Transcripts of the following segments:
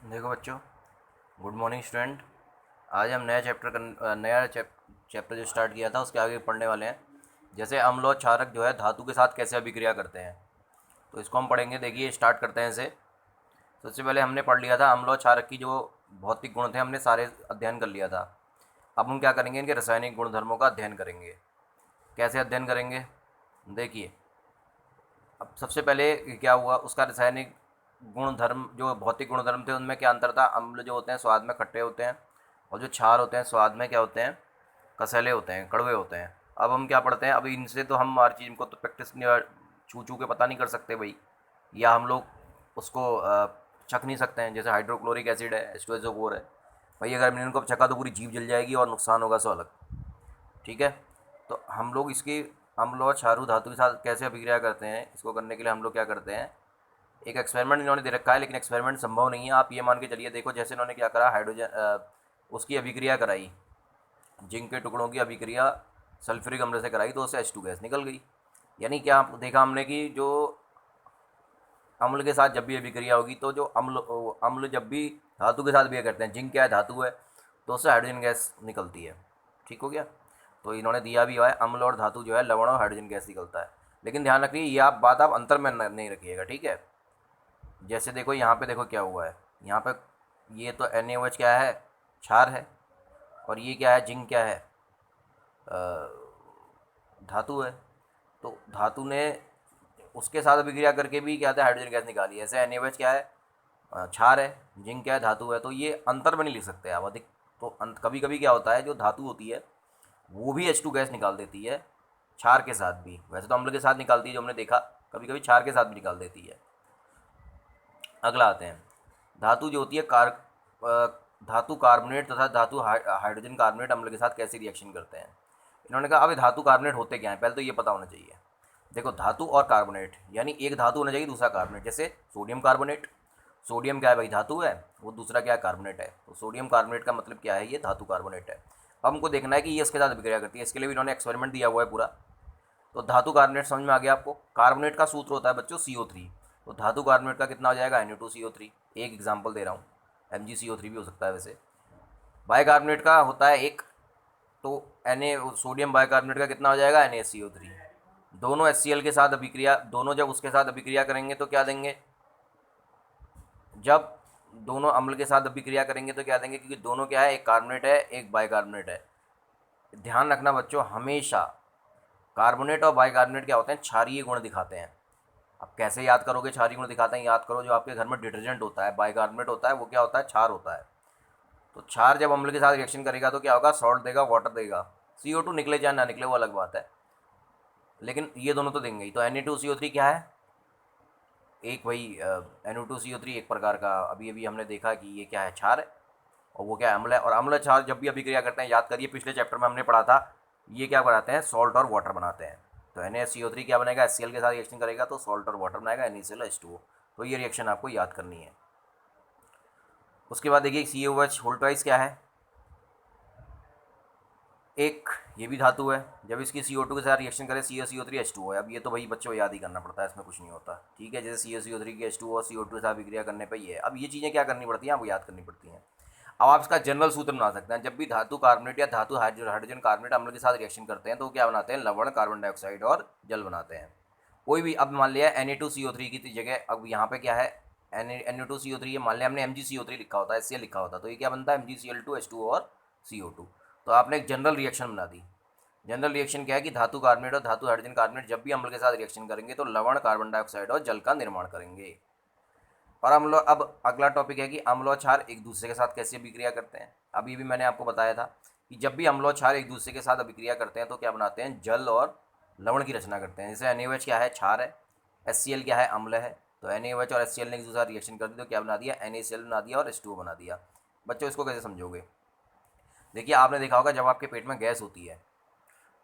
देखो बच्चों, good morning student. आज हम नया चैप्टर जो स्टार्ट किया था उसके आगे पढ़ने वाले हैं। जैसे अम्ल और क्षारक जो है धातु के साथ कैसे अभिक्रिया करते हैं, तो इसको हम पढ़ेंगे। देखिए, स्टार्ट करते हैं इसे। सबसे पहले हमने पढ़ लिया था अम्ल और क्षारक की जो भौतिक गुण थे, हमने सारे अध्ययन कर लिया था। अब हम क्या करेंगे, इनके रासायनिक गुणधर्मों का अध्ययन करेंगे। कैसे अध्ययन करेंगे, देखिए। अब सबसे पहले क्या हुआ, उसका रासायनिक गुणधर्म, जो भौतिक गुणधर्म थे उनमें क्या अंतर था। अम्ल जो होते हैं स्वाद में खट्टे होते हैं, और जो क्षार होते हैं स्वाद में क्या होते हैं, कसैले होते हैं, कड़वे होते हैं। अब हम क्या पढ़ते हैं, अभी इनसे तो हम हर चीज़ को तो प्रैक्टिस छू छू के पता नहीं कर सकते भाई, या हम लोग उसको चख नहीं सकते हैं। जैसे हाइड्रोक्लोरिक एसिड है, H2SO4 है भाई, अगर हमने इनको चखा तो पूरी जीभ जल जाएगी और नुकसान होगा सो अलग। ठीक है। तो हम लोग इसकी अम्ल और क्षारू धातु के साथ कैसे अभिक्रिया करते हैं, इसको करने के लिए हम लोग क्या करते हैं, एक एक्सपेरिमेंट इन्होंने दे रखा है, लेकिन एक्सपेरिमेंट संभव नहीं है। आप ये मान के चलिए, देखो जैसे इन्होंने क्या करा, हाइड्रोजन उसकी अभिक्रिया कराई, जिंक के टुकड़ों की अभिक्रिया सल्फ्यूरिक अम्ल से कराई, तो उससे H2 गैस निकल गई। यानी क्या देखा हमने कि जो अम्ल के साथ जब भी अभिक्रिया होगी, तो जो अम्ल अम्ल जब भी धातु के साथ अभिक्रिया करते हैं, जिंक क्या है, धातु है, तो उससे हाइड्रोजन गैस निकलती है। ठीक हो गया। तो इन्होंने दिया भी हुआ है, अम्ल और धातु जो है लवण और हाइड्रोजन गैस निकलता है। लेकिन ध्यान रखिए, ये आप बात आप अंतर में नहीं रखिएगा, ठीक है। जैसे देखो यहाँ पे, देखो क्या हुआ है यहाँ पे, ये तो NaOH क्या है, क्षार है, और ये क्या है, जिंक क्या है, धातु है। तो धातु ने उसके साथ अभिक्रिया करके भी क्या था, हाइड्रोजन गैस निकाली है। ऐसे NaOH क्या है, क्षार है, जिंक क्या है, धातु है। तो ये अंतर में नहीं लिख सकते आप अधिक। तो कभी कभी क्या होता है, जो धातु होती है वो भी H2 गैस निकाल देती है, क्षार के साथ भी। वैसे तो अम्ल के साथ निकालती है, जो हमने देखा, कभी कभी क्षार के साथ भी निकाल देती है। अगला आते हैं, धातु जो होती है धातु कार्बोनेट तथा धातु हाइड्रोजन कार्बोनेट अम्ल के साथ कैसे रिएक्शन करते हैं। इन्होंने कहा, अभी धातु कार्बोनेट होते क्या हैं, पहले तो ये पता होना चाहिए। देखो, धातु और कार्बोनेट यानी एक धातु होना चाहिए, दूसरा कार्बोनेट। जैसे सोडियम कार्बोनेट, सोडियम क्या है भाई, धातु है, वो दूसरा क्या है, कार्बोनेट है। तो सोडियम कार्बोनेट का मतलब क्या है, ये धातु कार्बोनेट है। अब हमको देखना है कि ये इसके साथ अभिक्रिया करती है, इसके लिए भी इन्होंने एक्सपेरिमेंट दिया हुआ है पूरा। तो धातु कार्बोनेट समझ में आ गया आपको। कार्बोनेट का सूत्र होता है बच्चों CO3। तो धातु कार्बोनेट का कितना हो जाएगा, Na2CO3। एक एग्जाम्पल दे रहा हूँ, MgCO3 भी हो सकता है वैसे। बाइकार्बोनेट का होता है एक, तो सोडियम बाइकार्बोनेट का कितना हो जाएगा, NaCO3। दोनों HCl के साथ अभिक्रिया, दोनों जब उसके साथ अभिक्रिया करेंगे तो क्या देंगे, जब दोनों अम्ल के साथ अभिक्रिया करेंगे तो क्या देंगे, क्योंकि दोनों क्या है, एक कार्बोनेट है एक बाइकार्बोनेट है। ध्यान रखना बच्चों, हमेशा कार्बोनेट और बाइकार्बोनेट क्या होते हैं, क्षारीय गुण दिखाते हैं। अब कैसे याद करोगे क्षारीय गुण दिखाते हैं, याद करो, जो आपके घर में डिटर्जेंट होता है, बाइकार्बोनेट होता है, वो क्या होता है, क्षार होता है। तो क्षार जब अम्ल के साथ रिएक्शन करेगा तो क्या होगा, सॉल्ट देगा, वाटर देगा। CO2 निकले चाहे ना निकले वो अलग बात है, लेकिन ये दोनों तो देंगे ही। तो Na2CO3 क्या है, एक वही NO2CO3 एक प्रकार का, अभी अभी हमने देखा कि ये क्या है, क्षार है, और वो क्या है, अम्ल है। और अम्ल क्षार जब भी अभिक्रिया करते हैं, याद करिए पिछले चैप्टर में हमने पढ़ा था, ये क्या बनाते हैं, सॉल्ट और वाटर बनाते हैं। तो NaCO3 क्या बनेगा, HCl के साथ रिएक्शन करेगा तो सॉल्ट और वाटर बनाएगा, NaClH2O। तो ये रिएक्शन आपको याद करनी है। उसके बाद देखिए COH होल ट्वाइस क्या है, एक ये भी धातु है, जब इसकी CO2 के साथ रिएक्शन करे CaCO3H2O है। अब ये तो भाई बच्चों याद ही करना पड़ता है, इसमें कुछ नहीं होता। ठीक है, जैसे CaCO3 की H2O और CO2 के साथ विक्रिया करने पर ये है। अब ये चीज़ें क्या करनी पड़ती हैं, आपको याद करनी पड़ती हैं। अब आप इसका जनरल सूत्र बना सकते हैं, जब भी धातु कार्बोनेट या धातु हाइड्रोजन कार्बोनेट अम्ल के साथ रिएक्शन करते हैं तो क्या बनाते हैं, लवण, कार्बन डाइऑक्साइड और जल बनाते हैं। कोई भी, अब मान लिया Na2CO3 की जगह, अब यहाँ पे क्या है, Na2CO3, ये मान लिया हमने MgCO3 लिखा होता है, HCl लिखा होता, तो ये क्या बनता है, MgCl2H2O और CO2। तो आपने एक जनरल रिएक्शन बना दी। जनरल रिएक्शन क्या है कि धातु कार्बोनेट और धातु हाइड्रोजन कार्बोनेट जब भी अम्ल के साथ रिएक्शन करेंगे तो लवण, कार्बन डाइऑक्साइड और जल का निर्माण करेंगे। और अम्ल, अब अगला टॉपिक है कि अम्ल और क्षार एक दूसरे के साथ कैसे अभिक्रिया करते हैं। अभी भी मैंने आपको बताया था कि जब भी अम्ल और क्षार एक दूसरे के साथ अभिक्रिया करते हैं तो क्या बनाते हैं, जल और लवण की रचना करते हैं। जैसे NaOH क्या है, क्षार है, HCl क्या है, अम्ल है। तो NaOH और HCl ने एक दूसरे रिएक्शन कर दी तो क्या बना दिया, NaCl बना दिया और H2O बना दिया। बच्चों इसको कैसे समझोगे, देखिए आपने देखा होगा जब आपके पेट में गैस होती है,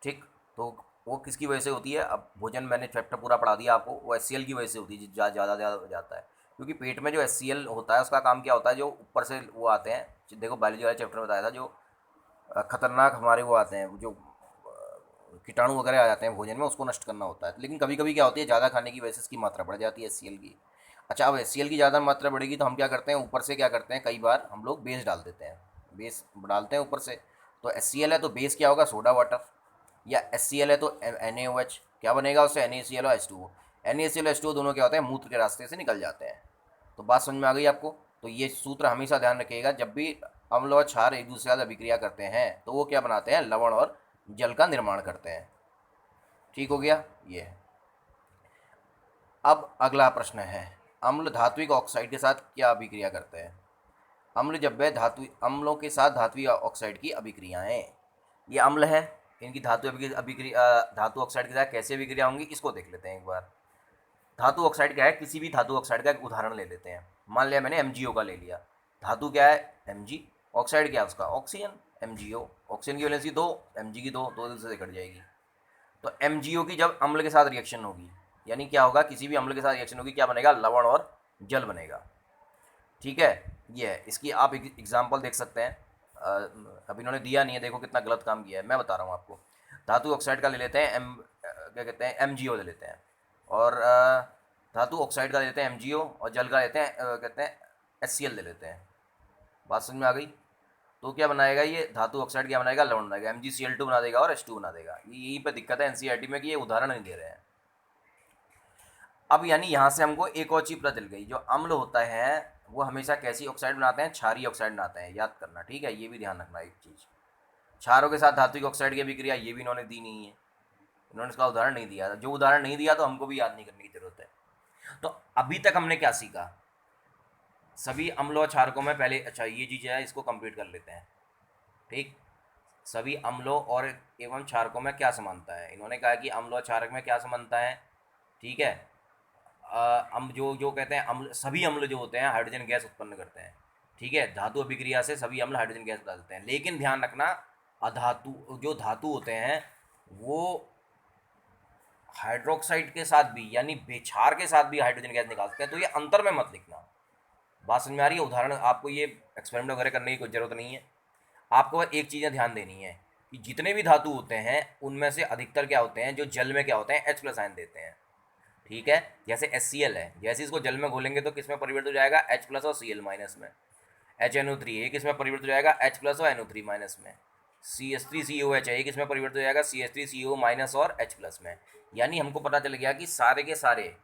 ठीक, तो वो किसकी वजह से होती है। अब भोजन, मैंने चैप्टर पूरा पढ़ा दिया आपको, वो HCl की वजह से होती है, ज़्यादा हो जाता है। क्योंकि पेट में जो HCl होता है उसका काम क्या होता है, जो ऊपर से वो आते हैं, देखो बायोलॉजी वाले चैप्टर में बताया था, जो खतरनाक हमारे वो आते हैं, जो कीटाणु वगैरह आ जाते हैं भोजन में, उसको नष्ट करना होता है। लेकिन कभी कभी क्या होती है, ज़्यादा खाने की वजह से इसकी मात्रा बढ़ जाती है HCl की। अच्छा, अब HCl की ज़्यादा मात्रा बढ़ेगी तो हम क्या करते हैं, ऊपर से क्या करते हैं, कई बार हम लोग बेस डाल देते हैं, बेस डालते हैं ऊपर से। तो HCl है तो बेस क्या होगा, सोडा वाटर, या HCl है तो NaOH, क्या बनेगा उससे, NaCl और H2O। NaCl और H2O दोनों क्या होते हैं, मूत्र के रास्ते से निकल जाते हैं। तो बात समझ में आ गई आपको। तो ये सूत्र हमेशा ध्यान रखिएगा, जब भी अम्ल और क्षार एक दूसरे के साथ अभिक्रिया करते हैं तो वो क्या बनाते हैं, लवण और जल का निर्माण करते हैं। ठीक हो गया ये। अब अगला प्रश्न है, अम्ल धात्विक ऑक्साइड के साथ क्या अभिक्रिया करते हैं। अम्ल जब वे धातु अम्लों के साथ धात्विक ऑक्साइड की अभिक्रियाएं, ये अम्ल है, इनकी धातु अभिक्रिया धातु ऑक्साइड के साथ कैसे अभिक्रिया होंगी, इसको देख लेते हैं एक बार। धातु ऑक्साइड क्या है, किसी भी धातु ऑक्साइड का एक उदाहरण ले लेते हैं। मान लिया मैंने MgO का ले लिया। धातु क्या है, Mg। ऑक्साइड क्या है उसका, ऑक्सीजन, MgO। ऑक्सीजन की वैलेंसी 2, Mg की 2 से कट जाएगी। तो MgO की जब अम्ल के साथ रिएक्शन होगी, यानी क्या होगा, किसी भी अम्ल के साथ रिएक्शन होगी, क्या बनेगा, लवण और जल बनेगा। ठीक है, ये है। इसकी आप एग्जाम्पल देख सकते हैं। अब इन्होंने दिया नहीं है, देखो कितना गलत काम किया है, मैं बता रहा हूँ आपको। धातु ऑक्साइड का ले लेते हैं क्या कहते हैं, MgO ले लेते हैं। और धातु ऑक्साइड का ले लेते हैं MgO, और जल का लेते हैं कहते हैं HCl ले लेते हैं। बात समझ में आ गई। तो क्या बनाएगा ये धातु ऑक्साइड, क्या बनाएगा, लवण बनाएगा, MgCl2 बना देगा और H2 बना देगा। ये यहीं पर दिक्कत है NCERT में कि ये उदाहरण नहीं दे रहे हैं। अब यानी यहाँ से हमको एक और चीज़ पता चल गई, जो अम्ल होता है वो हमेशा कैसी ऑक्साइड बनाते हैं, क्षारीय ऑक्साइड बनाते हैं, याद करना। ठीक है, ये भी ध्यान रखना एक चीज़। क्षारों के साथ धात्विक ऑक्साइड की अभिक्रिया, ये भी इन्होंने दी नहीं है, इन्होंने इसका उदाहरण नहीं दिया। जो उदाहरण नहीं दिया तो हमको भी याद नहीं करने की जरूरत है। तो अभी तक हमने क्या सीखा, सभी अम्ल और क्षारकों में पहले, अच्छा ये चीज़ है, इसको कंप्लीट कर लेते हैं। ठीक, सभी अम्लों और एवं क्षारकों में क्या समानता है, इन्होंने कहा कि अम्ल और क्षारक में क्या समानता है। ठीक है, अम्ल जो जो कहते हैं, अम्ल सभी अम्ल जो होते हैं हाइड्रोजन गैस उत्पन्न करते हैं। ठीक है, धातु अभिक्रिया से सभी अम्ल हाइड्रोजन गैस निकालते हैं, लेकिन ध्यान रखना, अधातु जो धातु होते हैं वो हाइड्रोक्साइड के साथ भी, यानी बेक्षार के साथ भी हाइड्रोजन गैस निकालते हैं। तो ये अंतर में मत लिखना। बात समझ में आ रही है। उदाहरण आपको ये एक्सपेरिमेंट वगैरह करने की कोई ज़रूरत नहीं है। आपको एक चीज़ें ध्यान देनी है कि जितने भी धातु होते हैं उनमें से अधिकतर क्या होते हैं, जो जल में क्या होते हैं, H+ आयन देते हैं। ठीक है, जैसे HCl है, जैसे इसको जल में घोलेंगे तो किस में परिवर्तित हो जाएगा, H+ और Cl- में। HNO3 है, किस में परिवर्तित हो जाएगा, H+ और NO3- में। CH3COH है, किस में परिवर्तित हो जाएगा, CH3CO- और H+ में। यानी हमको पता चल गया कि सारे के सारे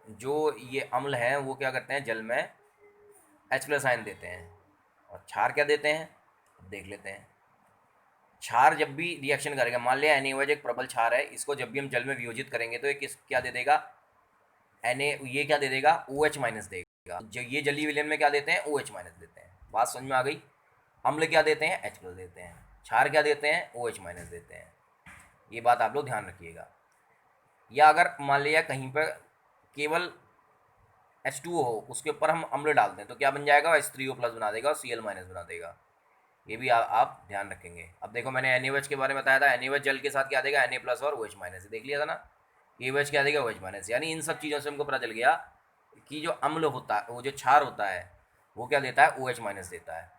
जो ये अम्ल हैं वो क्या करते हैं, जल में H+ आयन देते हैं। और क्षार क्या देते हैं, देख लेते हैं। क्षार जब भी रिएक्शन करेगा, मान लिया NaOH एक प्रबल क्षार है, इसको जब भी हम जल में वियोजित करेंगे तो ये किस क्या दे देगा, ये क्या दे देगा, OH- देगा। जो ये जलीय विलयन में क्या देते हैं, OH- देते हैं। बात समझ में आ गई। अम्ल क्या देते हैं, H+ देते हैं। क्षार क्या देते हैं, OH- देते हैं। ये बात आप लोग ध्यान रखिएगा। या अगर मान लिया कहीं पर केवल H2O हो, उसके ऊपर हम अम्ल डाल दें तो क्या बन जाएगा, H3O+ बना देगा और Cl- बना देगा। ये भी आप ध्यान रखेंगे। अब देखो मैंने NaOH के बारे में बताया था, NaOH जल के साथ क्या देगा, Na+ और OH- देख लिया था ना। KOH क्या देगा, OH-। यानी इन सब चीज़ों से हमको पता चल गया कि जो अम्ल होता है, वो जो क्षार होता है वो क्या देता है, OH- देता है।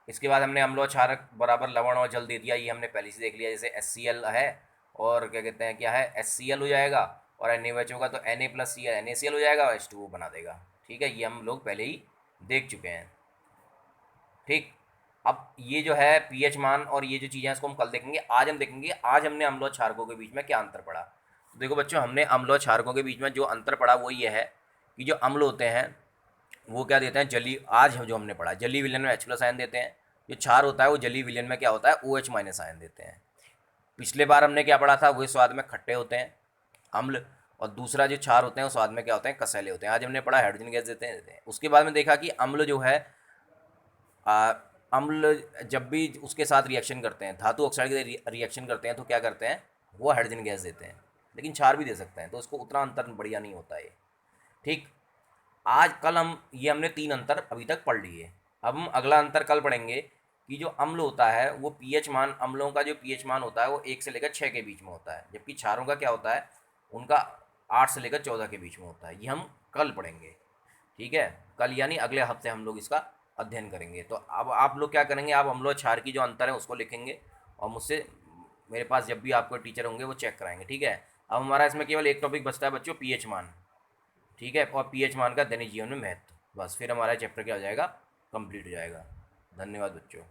इसके बाद हमने अम्ल और क्षारक बराबर लवण और जल दे दिया, ये हमने पहले से देख लिया। जैसे HCl है और क्या कहते हैं, क्या है, HCl हो जाएगा, और NaOH होगा तो Na+Cl NaCl हो जाएगा और H2O बना देगा। ठीक है, ये हम लोग पहले ही देख चुके हैं। ठीक, अब ये जो है पीएच मान और ये जो चीज़ें हैं इसको हम कल देखेंगे। आज हम देखेंगे, आज हमने अम्ल और क्षारकों के बीच में क्या अंतर पड़ा। तो देखो बच्चों, हमने अम्ल और क्षारकों के बीच में जो अंतर पड़ा वो ये है कि जो अम्ल होते हैं वो क्या देते हैं, जली, आज जो हमने पढ़ा, जलीय विलयन में H+ आयन देते हैं। जो क्षार होता है वो जलीय विलयन में क्या होता है, OH- आयन देते हैं। पिछले बार हमने क्या पढ़ा था, वो स्वाद में खट्टे होते हैं अम्ल, और दूसरा जो क्षार होते हैं वो स्वाद में क्या होते हैं, कसैले होते हैं। आज हमने पढ़ा हाइड्रोजन गैस देते हैं। उसके बाद में देखा कि अम्ल जो है, अम्ल जब भी उसके साथ रिएक्शन करते हैं, धातु ऑक्साइड के रिएक्शन करते हैं तो क्या करते हैं, वो हाइड्रोजन गैस देते हैं, लेकिन क्षार भी दे सकते हैं। तो उसको उतना अंतर बढ़िया नहीं होता है। ठीक, आज कल हम ये हमने 3 अंतर अभी तक पढ़ लिए। अब हम अगला अंतर कल पढ़ेंगे कि जो अम्ल होता है वो पीएच मान, अम्लों का जो पीएच मान होता है वो 1 से लेकर 6 के बीच में होता है, जबकि क्षारों का क्या होता है, उनका 8 से लेकर 14 के बीच में होता है। ये हम कल पढ़ेंगे। ठीक है, कल यानी अगले हफ्ते हम लोग इसका अध्ययन करेंगे। तो अब आप लोग क्या करेंगे, आप अम्ल और क्षार की जो अंतर है उसको लिखेंगे और मुझसे, मेरे पास जब भी आपको टीचर होंगे वो चेक कराएंगे। ठीक है, अब हमारा इसमें केवल एक टॉपिक बचता है बच्चों, पीएच मान। ठीक है, और पीएच मान का दैनिक जीवन में महत्व, बस फिर हमारा चैप्टर क्या हो जाएगा, कंप्लीट हो जाएगा। धन्यवाद बच्चों।